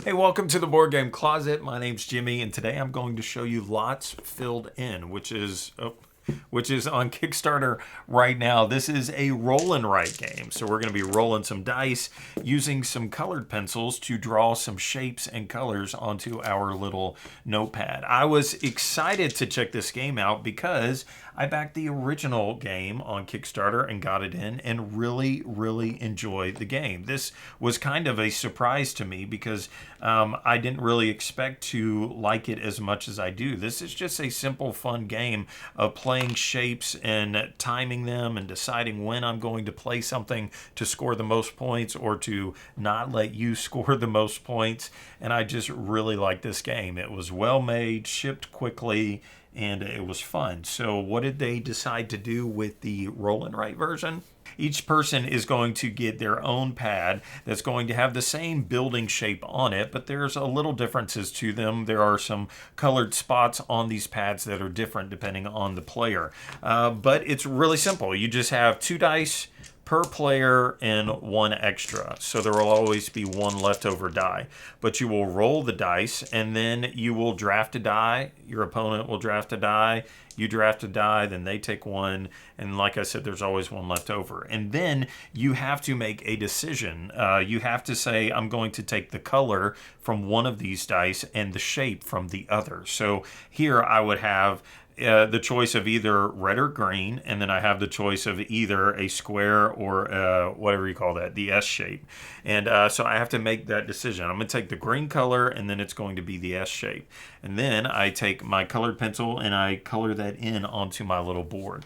Hey, welcome to the Board Game Closet. My name's Jimmy, and today I'm going to show you Lots Filled In, which is on Kickstarter right now. This is a roll and write game. So we're going to be rolling some dice using some colored pencils to draw some shapes and colors onto our little notepad. I was excited to check this game out because I backed the original game on Kickstarter and got it in and really enjoyed the game. This was kind of a surprise to me because I didn't really expect to like it as much as I do. This is just a simple, fun game of playing shapes and timing them and deciding when I'm going to play something to score the most points or to not let you score the most points. And I just really like this game. It was well made, shipped quickly, and it was fun. So what did they decide to do with the roll and write version? Each person is going to get their own pad that's going to have the same building shape on it, but there's a little differences to them. There are some colored spots on these pads that are different depending on the player. But it's really simple. You just have 2 dice per player and 1 extra. So there will always be 1 leftover die. But you will roll the dice and then you will draft a die. Your opponent will draft a die. You draft a die, then they take 1. And like I said, there's always 1 left over. And then you have to make a decision. You have to say, I'm going to take the color from one of these dice and the shape from the other. So here I would have the choice of either red or green, and then I have the choice of either a square or whatever you call that, the S shape. And so I have to make that decision. I'm going to take the green color, and then it's going to be the S shape. And then I take my colored pencil, and I color that in onto my little board.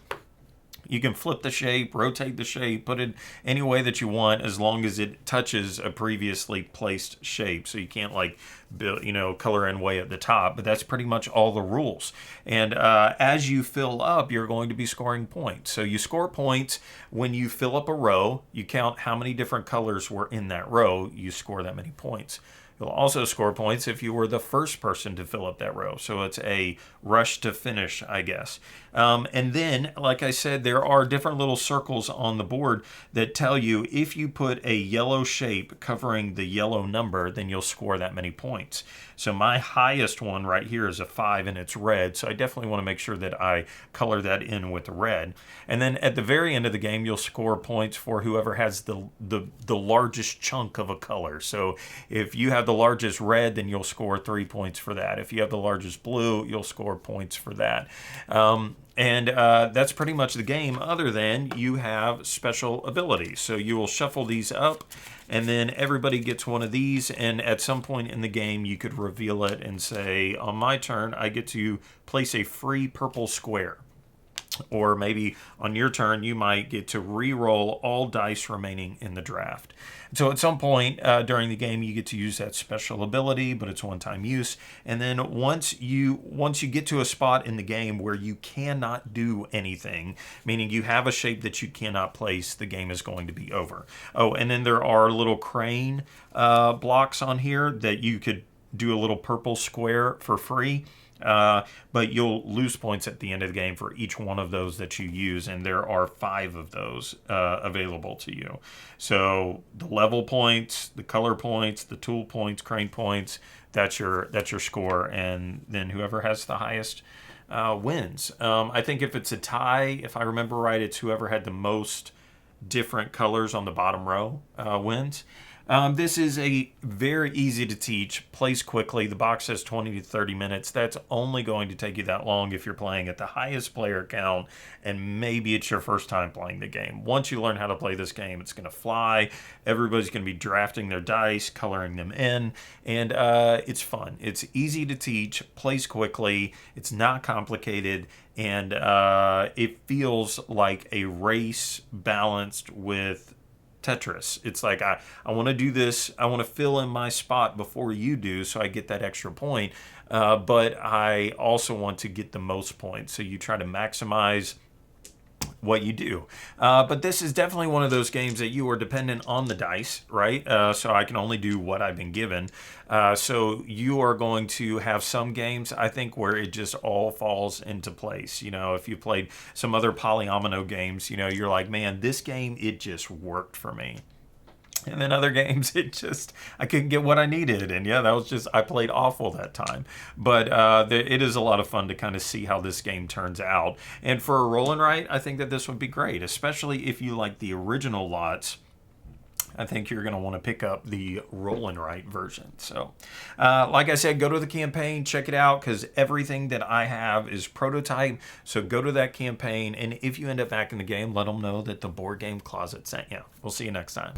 You can flip the shape, rotate the shape, put it any way that you want as long as it touches a previously placed shape. So you can't color in way at the top, but that's pretty much all the rules. And as you fill up, you're going to be scoring points. So you score points when you fill up a row. You count how many different colors were in that row. You score that many points. You'll also score points if you were the first person to fill up that row. So it's a rush to finish, I guess. And then, like I said, there are different little circles on the board that tell you if you put a yellow shape covering the yellow number, then you'll score that many points. So my highest one right here is a 5 and it's red. So I definitely want to make sure that I color that in with red. And then at the very end of the game, you'll score points for whoever has the largest chunk of a color. So if you have the largest red, then you'll score 3 points for that. If you have the largest blue, you'll score points for that. And that's pretty much the game, other than you have special abilities. So you will shuffle these up, and then everybody gets one of these, and at some point in the game, you could reveal it and say, on my turn, I get to place a free purple square. Or maybe on your turn, you might get to re-roll all dice remaining in the draft. So at some point during the game, you get to use that special ability, but it's one-time use. And then once you get to a spot in the game where you cannot do anything, meaning you have a shape that you cannot place, the game is going to be over. Oh, and then there are little crane blocks on here that you could do a little purple square for free. But you'll lose points at the end of the game for each one of those that you use, and there are 5 of those available to you. So the level points, the color points, the tool points, crane points, that's your score, and then whoever has the highest wins. I think if it's a tie, if I remember right, it's whoever had the most different colors on the bottom row wins. This is a very easy to teach, plays quickly. The box says 20 to 30 minutes. That's only going to take you that long if you're playing at the highest player count, and maybe it's your first time playing the game. Once you learn how to play this game, it's going to fly. Everybody's going to be drafting their dice, coloring them in, and it's fun. It's easy to teach, plays quickly. It's not complicated, and it feels like a race balanced with Tetris. It's like I want to do this. I want to fill in my spot before you do, so I get that extra point. But I also want to get the most points. So you try to maximize what you do. But this is definitely one of those games that you are dependent on the dice, right? So I can only do what I've been given. So you are going to have some games, I think, where it just all falls into place. You know, if you played some other polyomino games, you know, you're like, man, this game, it just worked for me. And then other games, I couldn't get what I needed. And yeah, that was just, I played awful that time. But it is a lot of fun to kind of see how this game turns out. And for a roll and write, I think that this would be great, especially if you like the original lots. I think you're going to want to pick up the roll and write version. So, like I said, go to the campaign, check it out, because everything that I have is prototype. So go to that campaign, and if you end up back in the game, let them know that the Board Game Closet sent you. We'll see you next time.